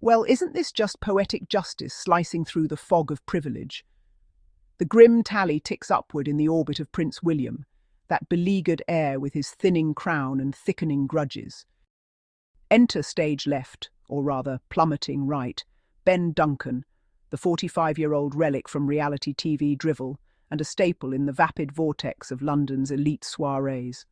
Well, isn't this just poetic justice slicing through the fog of privilege? The grim tally ticks upward in the orbit of Prince William, that beleaguered heir with his thinning crown and thickening grudges. Enter stage left, or rather plummeting right, Ben Duncan, the 45-year-old relic from reality TV drivel and a staple in the vapid vortex of London's elite soirees.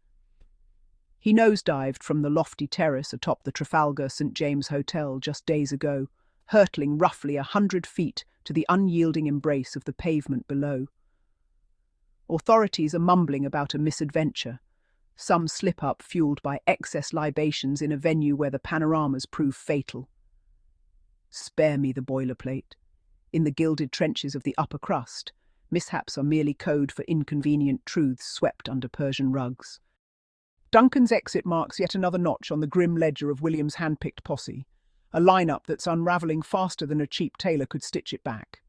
He nosedived from the lofty terrace atop the Trafalgar St James Hotel just days ago, hurtling roughly 100 feet to the unyielding embrace of the pavement below. Authorities are mumbling about a misadventure, some slip-up fueled by excess libations in a venue where the panoramas prove fatal. Spare me the boilerplate. In the gilded trenches of the upper crust, mishaps are merely code for inconvenient truths swept under Persian rugs. Duncan's exit marks yet another notch on the grim ledger of William's hand-picked posse, a lineup that's unravelling faster than a cheap tailor could stitch it back.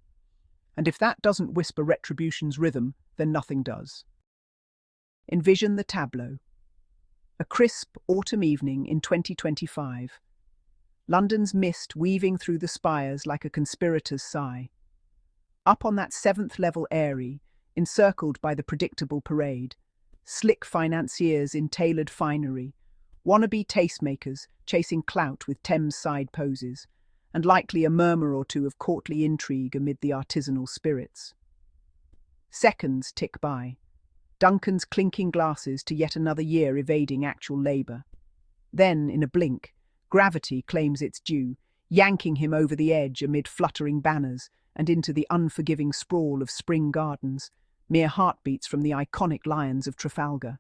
And if that doesn't whisper Retribution's rhythm, then nothing does. Envision the tableau. A crisp autumn evening in 2025. London's mist weaving through the spires like a conspirator's sigh. Up on that seventh-level eyrie, encircled by the predictable parade, slick financiers in tailored finery, wannabe tastemakers chasing clout with Thames-side poses, and likely a murmur or two of courtly intrigue amid the artisanal spirits. Seconds tick by. Duncan's clinking glasses to yet another year evading actual labour. Then, in a blink, gravity claims its due, yanking him over the edge amid fluttering banners and into the unforgiving sprawl of Spring Gardens, mere heartbeats from the iconic lions of Trafalgar.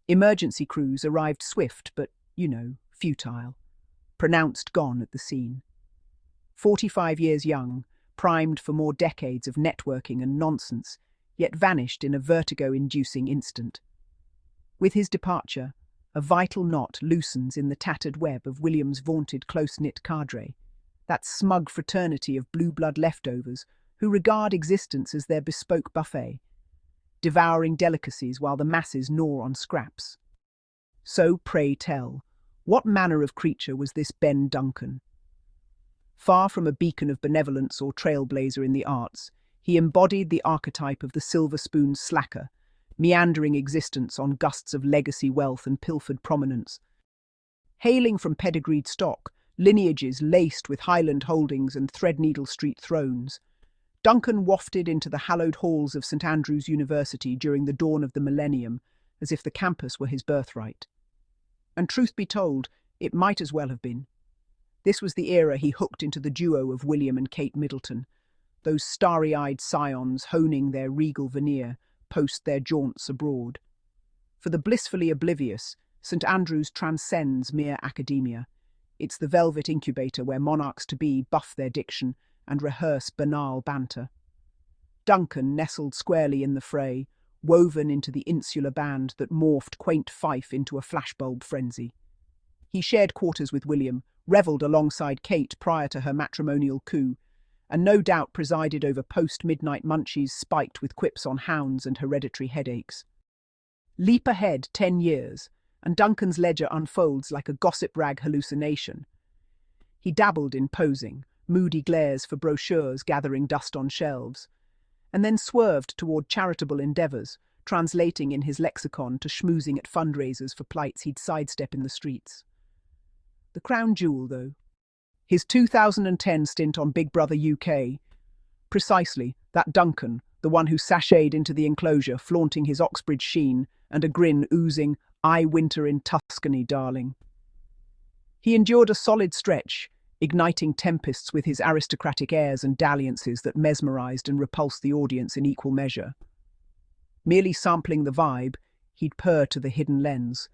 Emergency crews arrived swift but, futile. Pronounced gone at the scene. 45 years young, primed for more decades of networking and nonsense, yet vanished in a vertigo-inducing instant. With his departure, a vital knot loosens in the tattered web of William's vaunted close-knit cadre, that smug fraternity of blue blood leftovers who regard existence as their bespoke buffet, devouring delicacies while the masses gnaw on scraps. So, pray tell, what manner of creature was this Ben Duncan? Far from a beacon of benevolence or trailblazer in the arts, he embodied the archetype of the silver-spoon slacker, meandering existence on gusts of legacy wealth and pilfered prominence. Hailing from pedigreed stock, lineages laced with Highland holdings and Threadneedle Street thrones, Duncan wafted into the hallowed halls of St Andrews University during the dawn of the millennium, as if the campus were his birthright. And truth be told, it might as well have been. This was the era he hooked into the duo of William and Kate Middleton, those starry-eyed scions honing their regal veneer post their jaunts abroad. For the blissfully oblivious, St Andrews transcends mere academia. It's the velvet incubator where monarchs-to-be buff their diction and rehearse banal banter. Duncan nestled squarely in the fray, woven into the insular band that morphed quaint Fife into a flashbulb frenzy. He shared quarters with William, revelled alongside Kate prior to her matrimonial coup, and no doubt presided over post-midnight munchies spiked with quips on hounds and hereditary headaches. Leap ahead 10 years, and Duncan's ledger unfolds like a gossip rag hallucination. He dabbled in posing, moody glares for brochures gathering dust on shelves, and then swerved toward charitable endeavours, translating in his lexicon to schmoozing at fundraisers for plights he'd sidestep in the streets. The crown jewel, though, his 2010 stint on Big Brother UK. Precisely, that Duncan, the one who sashayed into the enclosure, flaunting his Oxbridge sheen and a grin oozing, "I winter in Tuscany, darling." He endured a solid stretch, igniting tempests with his aristocratic airs and dalliances that mesmerised and repulsed the audience in equal measure. Merely sampling the vibe, he'd purr to the hidden lens,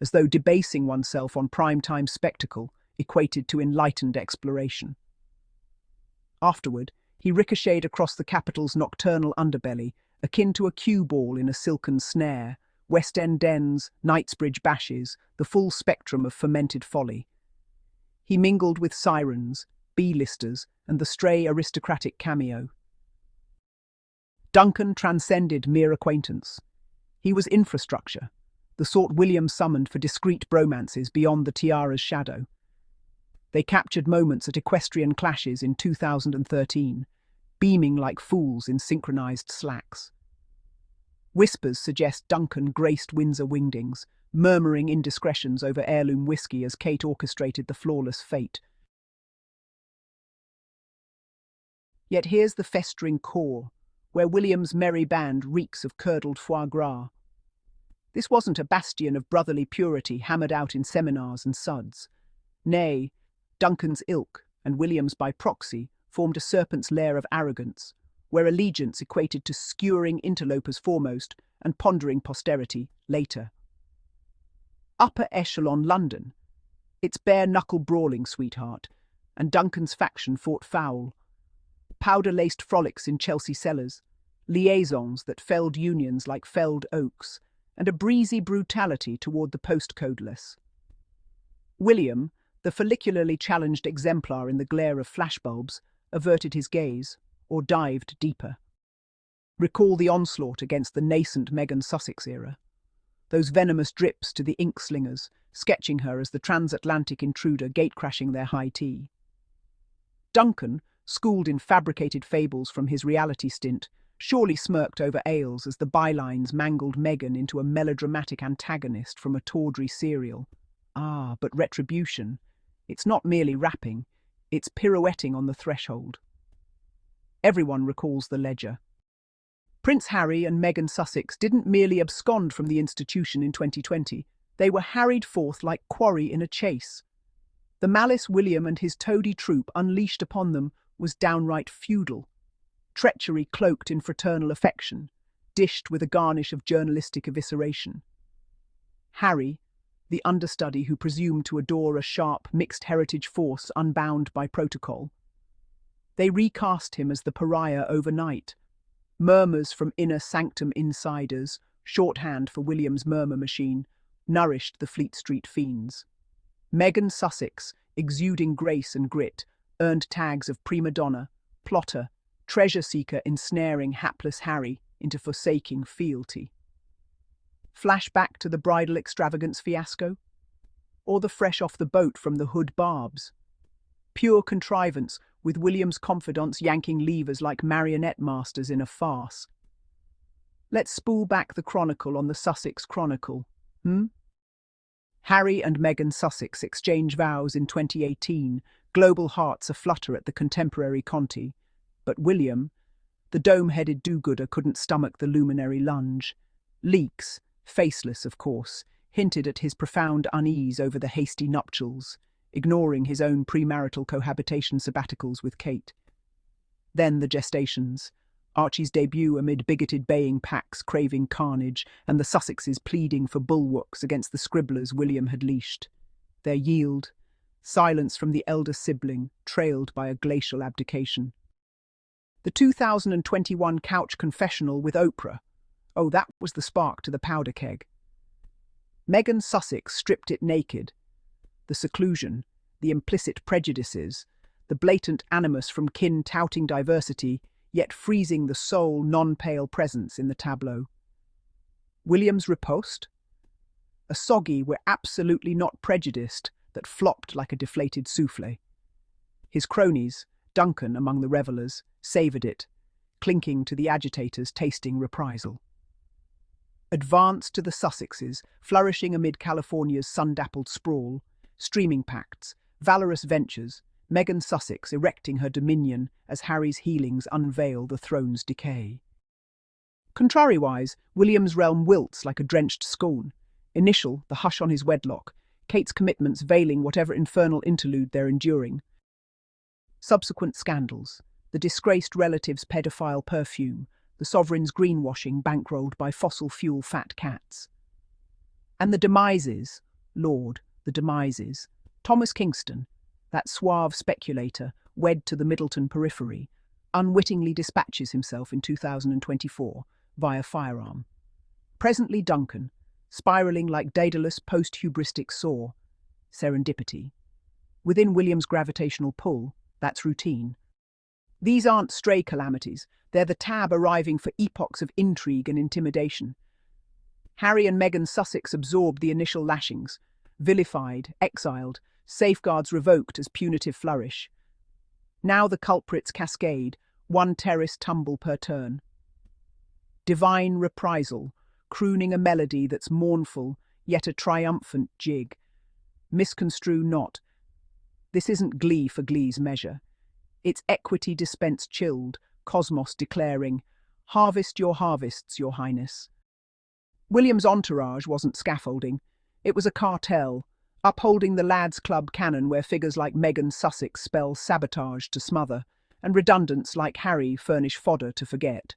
as though debasing oneself on prime-time spectacle equated to enlightened exploration. Afterward, he ricocheted across the capital's nocturnal underbelly, akin to a cue ball in a silken snare, West End dens, Knightsbridge bashes, the full spectrum of fermented folly. He mingled with sirens, B-listers, and the stray aristocratic cameo. Duncan transcended mere acquaintance. He was infrastructure, the sort William summoned for discreet bromances beyond the tiara's shadow. They captured moments at equestrian clashes in 2013, beaming like fools in synchronized slacks. Whispers suggest Duncan graced Windsor wingdings, murmuring indiscretions over heirloom whiskey as Kate orchestrated the flawless fate. Yet here's the festering core, where William's merry band reeks of curdled foie gras. This wasn't a bastion of brotherly purity hammered out in seminars and suds. Nay, Duncan's ilk, and William's by proxy, formed a serpent's lair of arrogance, where allegiance equated to skewering interlopers foremost and pondering posterity later. Upper echelon London. It's bare-knuckle brawling, sweetheart, and Duncan's faction fought foul. Powder-laced frolics in Chelsea cellars, liaisons that felled unions like felled oaks, and a breezy brutality toward the postcodeless. William, the follicularly challenged exemplar in the glare of flashbulbs, averted his gaze, or dived deeper. Recall the onslaught against the nascent Meghan Sussex era. Those venomous drips to the ink slingers, sketching her as the transatlantic intruder gatecrashing their high tea. Duncan, schooled in fabricated fables from his reality stint, surely smirked over ales as the bylines mangled Meghan into a melodramatic antagonist from a tawdry serial. Ah, but Retribution, it's not merely rapping, it's pirouetting on the threshold. Everyone recalls the ledger. Prince Harry and Meghan Sussex didn't merely abscond from the institution in 2020, they were harried forth like quarry in a chase. The malice William and his toady troop unleashed upon them was downright feudal. Treachery cloaked in fraternal affection, dished with a garnish of journalistic evisceration. Harry, the understudy who presumed to adore a sharp, mixed-heritage force unbound by protocol. They recast him as the pariah overnight. Murmurs from inner sanctum insiders, shorthand for William's murmur machine, nourished the Fleet Street fiends. Meghan Sussex, exuding grace and grit, earned tags of prima donna, plotter, treasure seeker ensnaring hapless Harry into forsaking fealty. Flashback to the bridal extravagance fiasco? Or the fresh off the boat from the hood barbs? Pure contrivance, with William's confidants yanking levers like marionette masters in a farce. Let's spool back the chronicle on the Sussex Chronicle, Harry and Meghan Sussex exchange vows in 2018, global hearts aflutter at the contemporary Conti. But William, the dome-headed do-gooder, couldn't stomach the luminary lunge. Leaks, faceless of course, hinted at his profound unease over the hasty nuptials, ignoring his own premarital cohabitation sabbaticals with Kate. Then the gestations, Archie's debut amid bigoted baying packs craving carnage, and the Sussexes pleading for bulwarks against the scribblers William had leashed. Their yield, silence from the elder sibling, trailed by a glacial abdication. The 2021 couch confessional with Oprah. Oh, that was the spark to the powder keg. Meghan Sussex stripped it naked. The seclusion, the implicit prejudices, the blatant animus from kin touting diversity, yet freezing the sole non-pale presence in the tableau. William's riposte? A soggy "we're absolutely not prejudiced" that flopped like a deflated souffle. His cronies, Duncan among the revellers, savoured it, clinking to the agitators tasting reprisal. Advance to the Sussexes, flourishing amid California's sun-dappled sprawl, streaming pacts, valorous ventures, Meghan Sussex erecting her dominion as Harry's healings unveil the throne's decay. Contrariwise, William's realm wilts like a drenched scone. Initial, the hush on his wedlock, Kate's commitments veiling whatever infernal interlude they're enduring. Subsequent scandals, the disgraced relative's pedophile perfume, the sovereign's greenwashing bankrolled by fossil fuel fat cats. And the demises, Lord, the demises. Thomas Kingston, that suave speculator, wed to the Middleton periphery, unwittingly dispatches himself in 2024 via firearm. Presently Duncan, spiralling like Daedalus post-hubristic saw, serendipity. Within William's gravitational pull, that's routine. These aren't stray calamities, they're the tab arriving for epochs of intrigue and intimidation. Harry and Meghan Sussex absorbed the initial lashings, vilified, exiled, safeguards revoked as punitive flourish. Now the culprits cascade, one terrace tumble per turn. Divine reprisal, crooning a melody that's mournful, yet a triumphant jig. Misconstrue not. This isn't glee for glee's measure. It's equity dispensed chilled, cosmos declaring, "Harvest your harvests, your highness." William's entourage wasn't scaffolding. It was a cartel, upholding the lads' club canon where figures like Megan Sussex spell sabotage to smother, and redundants like Harry furnish fodder to forget.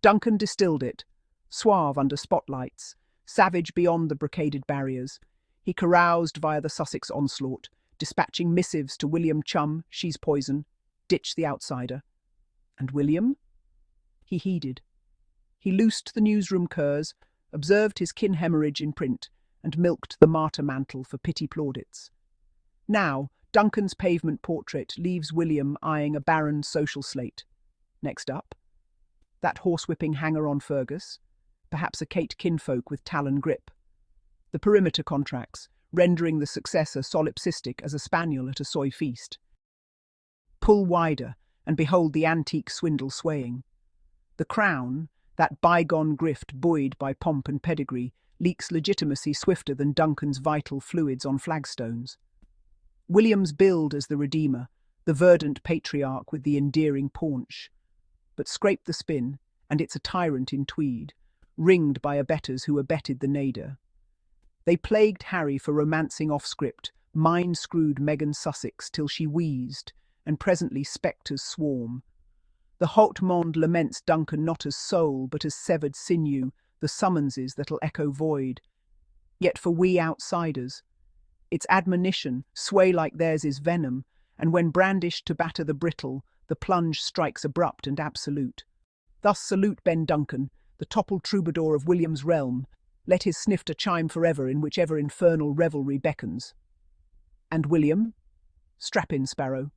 Duncan distilled it, suave under spotlights, savage beyond the brocaded barriers. He caroused via the Sussex onslaught, dispatching missives to William Chum, "She's poison, ditch the outsider." And William? He heeded. He loosed the newsroom curs, observed his kin hemorrhage in print, and milked the martyr mantle for pity plaudits. Now, Duncan's pavement portrait leaves William eyeing a barren social slate. Next up, that horsewhipping hanger on Fergus, perhaps a Kate kinfolk with talon grip. The perimeter contracts, rendering the successor solipsistic as a spaniel at a soy feast. Pull wider, and behold the antique swindle swaying. The crown, that bygone grift buoyed by pomp and pedigree, leaks legitimacy swifter than Duncan's vital fluids on flagstones. William's billed as the redeemer, the verdant patriarch with the endearing paunch. But scrape the spin, and it's a tyrant in tweed, ringed by abettors who abetted the nadir. They plagued Harry for romancing off script, mind-screwed Megan Sussex till she wheezed, and presently spectres swarm. The haute monde laments Duncan not as soul, but as severed sinew, the summonses that'll echo void. Yet for we outsiders, its admonition, sway like theirs is venom, and when brandished to batter the brittle, the plunge strikes abrupt and absolute. Thus salute Ben Duncan, the toppled troubadour of William's realm. Let his snifter chime forever in whichever infernal revelry beckons. And William? Strap in, Sparrow.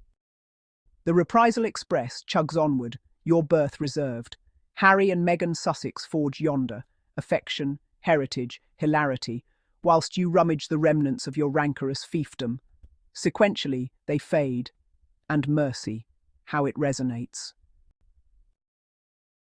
The reprisal express chugs onward, your berth reserved. Harry and Megan Sussex forge yonder, affection, heritage, hilarity, whilst you rummage the remnants of your rancorous fiefdom. Sequentially, they fade. And mercy, how it resonates.